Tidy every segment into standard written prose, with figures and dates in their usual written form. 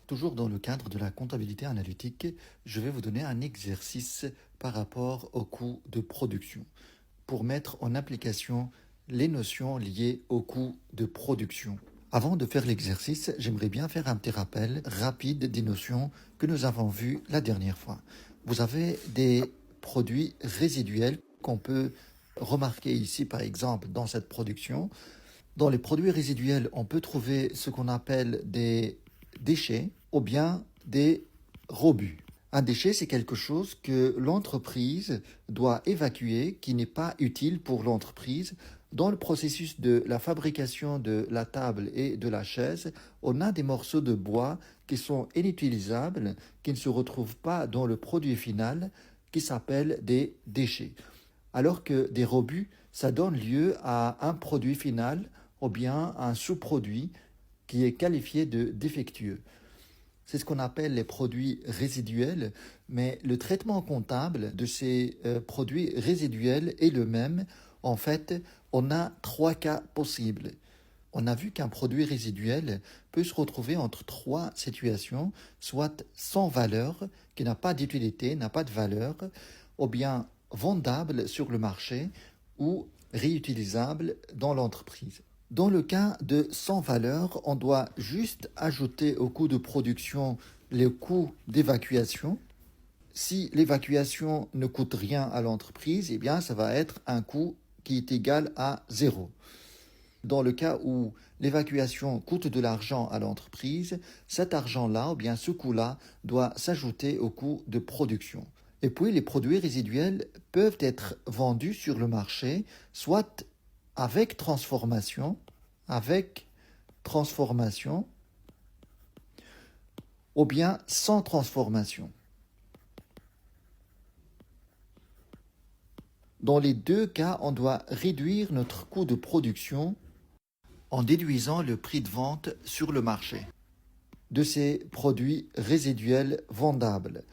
Toujours dans le cadre de la comptabilité analytique, je vais vous donner un exercice par rapport au coût de production pour mettre en application les notions liées au coût de production. Avant de faire l'exercice, j'aimerais bien faire un petit rappel rapide des notions que nous avons vues la dernière fois. Vous avez des produits résiduels qu'on peut remarquer ici, par exemple, dans cette production. Dans les produits résiduels, on peut trouver ce qu'on appelle des déchets ou bien des rebuts. Un déchet, c'est quelque chose que l'entreprise doit évacuer, qui n'est pas utile pour l'entreprise. Dans le processus de la fabrication de la table et de la chaise, on a des morceaux de bois qui sont inutilisables, qui ne se retrouvent pas dans le produit final, qui s'appellent des déchets. Alors que des rebuts, ça donne lieu à un produit final ou bien un sous-produit qui est qualifié de défectueux. C'est ce qu'on appelle les produits résiduels, mais le traitement comptable de ces produits résiduels est le même. En fait, on a trois cas possibles. On a vu qu'un produit résiduel peut se retrouver entre trois situations, soit sans valeur, qui n'a pas d'utilité, n'a pas de valeur, ou bien vendable sur le marché ou réutilisable dans l'entreprise. Dans le cas de sans valeur, on doit juste ajouter au coût de production le coût d'évacuation. Si l'évacuation ne coûte rien à l'entreprise, eh bien, ça va être un coût qui est égal à zéro. Dans le cas où l'évacuation coûte de l'argent à l'entreprise, cet argent-là, ou bien ce coût-là, doit s'ajouter au coût de production. Et puis, les produits résiduels peuvent être vendus sur le marché, soit avec transformation, ou bien sans transformation. Dans les deux cas, on doit réduire notre coût de production en déduisant le prix de vente sur le marché de ces produits résiduels vendables.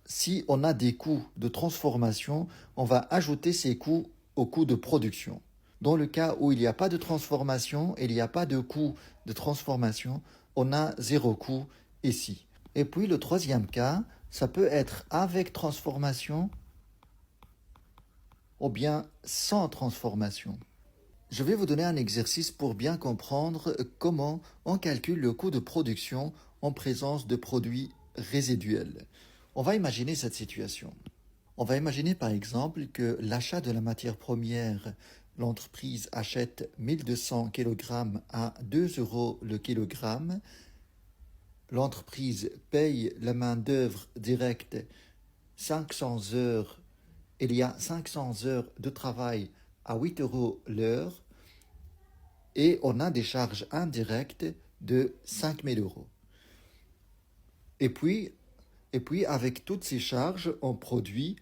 Si on a des coûts de transformation, on va ajouter ces coûts au coût de production. Dans le cas où il n'y a pas de transformation, il n'y a pas de coût de transformation, on a zéro coût ici. Et puis le troisième cas, ça peut être avec transformation ou bien sans transformation. Je vais vous donner un exercice pour bien comprendre comment on calcule le coût de production en présence de produits résiduels. On va imaginer cette situation. On va imaginer par exemple que l'achat de la matière première, l'entreprise achète 1200 kg à 2 euros le kilogramme. L'entreprise paye la main-d'œuvre directe 500 heures. Il y a 500 heures de travail à 8 euros l'heure et on a des charges indirectes de 5000 euros. Et puis, avec toutes ces charges, on produit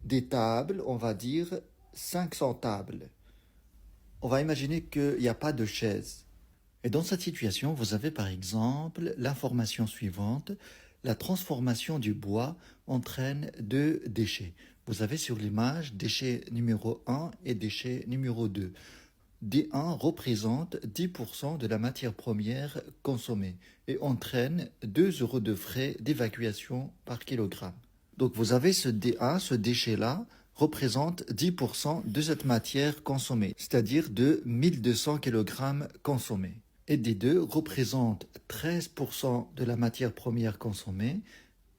des tables, on va dire 500 tables. On va imaginer qu'il n'y a pas de chaise. Et dans cette situation, vous avez par exemple l'information suivante. La transformation du bois entraîne deux déchets. Vous avez sur l'image déchet numéro 1 et déchet numéro 2. D1 représente 10% de la matière première consommée et entraîne 2 euros de frais d'évacuation par kilogramme. Donc vous avez ce D1, ce déchet-là, représente 10% de cette matière consommée, c'est-à-dire de 1200 kg consommés. Et D2 représente 13% de la matière première consommée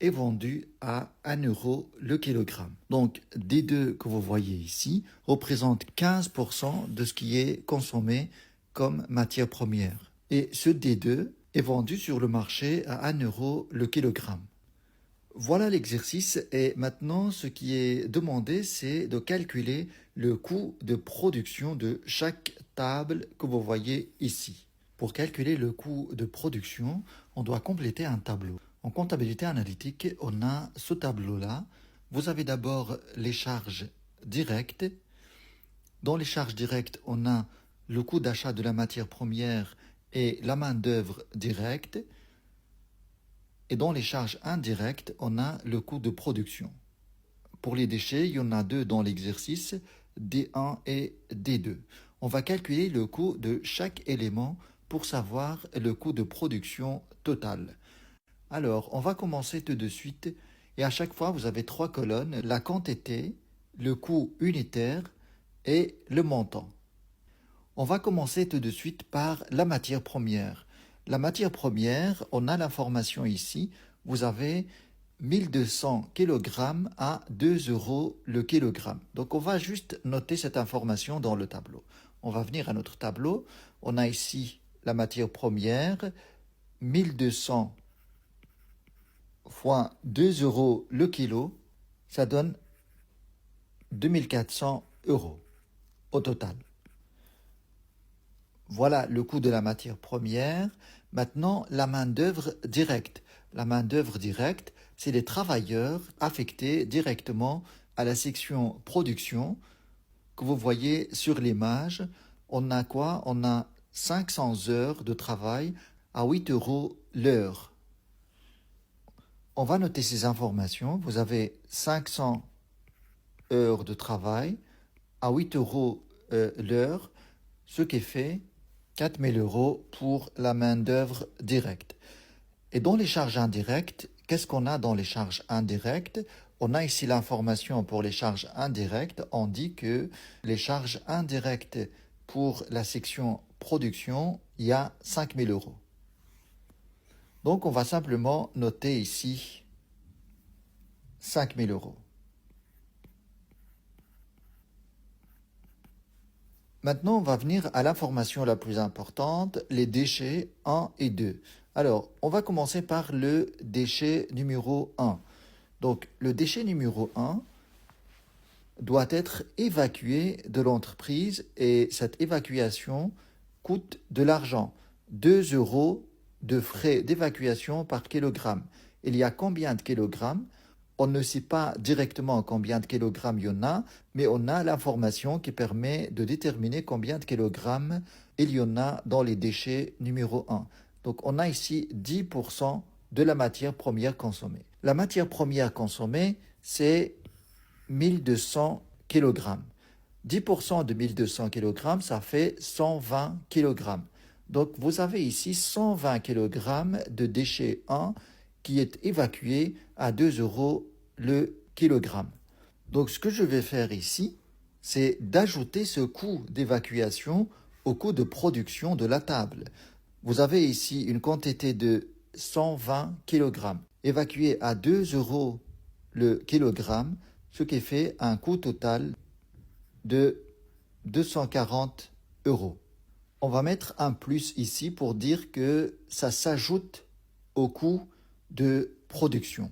est vendu à 1 euro le kilogramme. Donc D2 que vous voyez ici représente 15% de ce qui est consommé comme matière première. Et ce D2 est vendu sur le marché à 1 euro le kilogramme. Voilà l'exercice et maintenant ce qui est demandé c'est de calculer le coût de production de chaque table que vous voyez ici. Pour calculer le coût de production, on doit compléter un tableau. En comptabilité analytique, on a ce tableau-là. Vous avez d'abord les charges directes. Dans les charges directes, on a le coût d'achat de la matière première et la main-d'œuvre directe. Et dans les charges indirectes, on a le coût de production. Pour les déchets, il y en a deux dans l'exercice, D1 et D2. On va calculer le coût de chaque élément pour savoir le coût de production total. Alors, on va commencer tout de suite. Et à chaque fois, vous avez 3 colonnes, la quantité, le coût unitaire et le montant. On va commencer tout de suite par la matière première. La matière première, on a l'information ici. Vous avez 1200 kg à 2 euros le kilogramme. Donc on va juste noter cette information dans le tableau. On va venir à notre tableau. On a ici la matière première, 1200 fois 2 euros le kilo, ça donne 2400 euros au total. Voilà le coût de la matière première. Maintenant, la main-d'œuvre directe. La main-d'œuvre directe, c'est les travailleurs affectés directement à la section production que vous voyez sur l'image. On a quoi? On a 500 heures de travail à 8 euros l'heure. On va noter ces informations. Vous avez 500 heures de travail à 8 euros l'heure, ce qui fait 4 000 euros pour la main-d'œuvre directe. Et dans les charges indirectes, qu'est-ce qu'on a dans les charges indirectes? On a ici l'information pour les charges indirectes. On dit que les charges indirectes pour la section production, il y a 5 000 euros. Donc on va simplement noter ici 5 000 euros. Maintenant, on va venir à l'information la plus importante, les déchets 1 et 2. Alors, on va commencer par le déchet numéro 1. Donc, le déchet numéro 1 doit être évacué de l'entreprise et cette évacuation coûte de l'argent. 2 euros de frais d'évacuation par kilogramme. Il y a combien de kilogrammes? On ne sait pas directement combien de kilogrammes il y en a, mais on a l'information qui permet de déterminer combien de kilogrammes il y en a dans les déchets numéro 1. Donc on a ici 10% de la matière première consommée. La matière première consommée, c'est 1200 kg. 10% de 1200 kg, ça fait 120 kg. Donc vous avez ici 120 kg de déchet 1 qui est évacué à 2 euros le kilogramme. Donc ce que je vais faire ici, c'est d'ajouter ce coût d'évacuation au coût de production de la table. Vous avez ici une quantité de 120 kg évacué à 2 euros le kilogramme, ce qui fait un coût total de 240 euros. On va mettre un plus ici pour dire que ça s'ajoute au coût de production.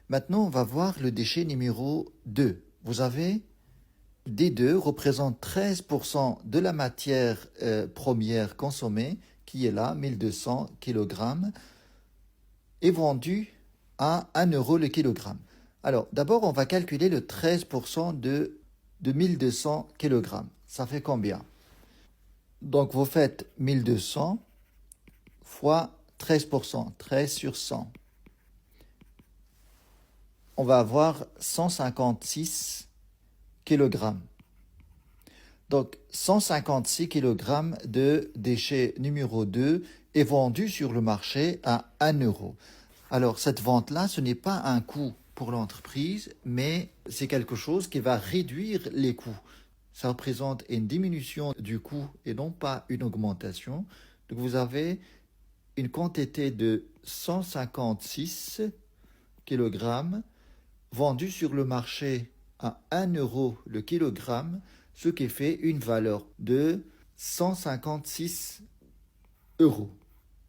Maintenant, on va voir le déchet numéro 2. Vous avez D2 représente 13% de la matière première consommée, qui est là, 1200 kg, est vendue à 1 euro le kilogramme. Alors, d'abord, on va calculer le 13% de 1200 kg. Ça fait combien? Donc, vous faites 1200 fois 13%, 13 sur 100. On va avoir 156 kg. Donc, 156 kg de déchet numéro 2 est vendu sur le marché à 1 euro. Alors, cette vente-là, ce n'est pas un coût pour l'entreprise, mais c'est quelque chose qui va réduire les coûts. Ça représente une diminution du coût et non pas une augmentation. Donc, vous avez une quantité de 156 kg vendue sur le marché à 1 euro le kilogramme, ce qui fait une valeur de 156 euros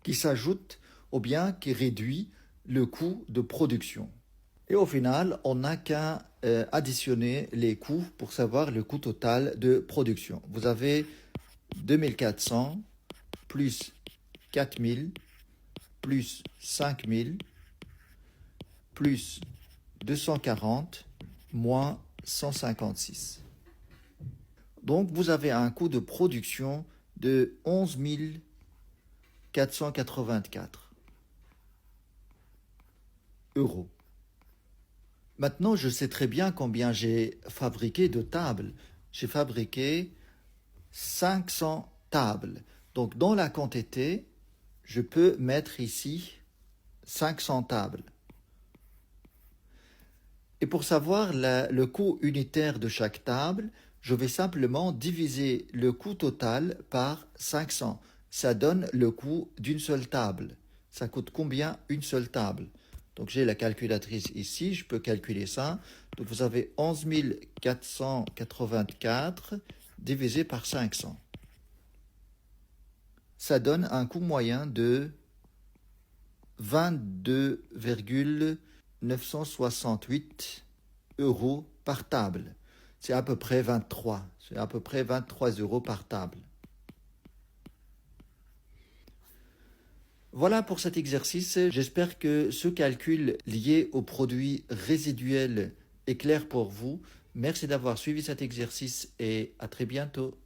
qui s'ajoute ou bien qui réduit le coût de production. Et au final, on n'a qu'à additionner les coûts pour savoir le coût total de production. Vous avez 2400 plus 4000 plus 5000 plus 240 moins 156. Donc vous avez un coût de production de 11 484 euros. Maintenant, je sais très bien combien j'ai fabriqué de tables. J'ai fabriqué 500 tables. Donc dans la quantité, je peux mettre ici 500 tables. Et pour savoir le coût unitaire de chaque table, je vais simplement diviser le coût total par 500. Ça donne le coût d'une seule table. Ça coûte combien une seule table? Donc j'ai la calculatrice ici, je peux calculer ça. Donc vous avez 11 484 divisé par 500. Ça donne un coût moyen de 22,968 € par table. C'est à peu près 23. C'est à peu près 23 € par table. Voilà pour cet exercice. J'espère que ce calcul lié aux produits résiduels est clair pour vous. Merci d'avoir suivi cet exercice et à très bientôt.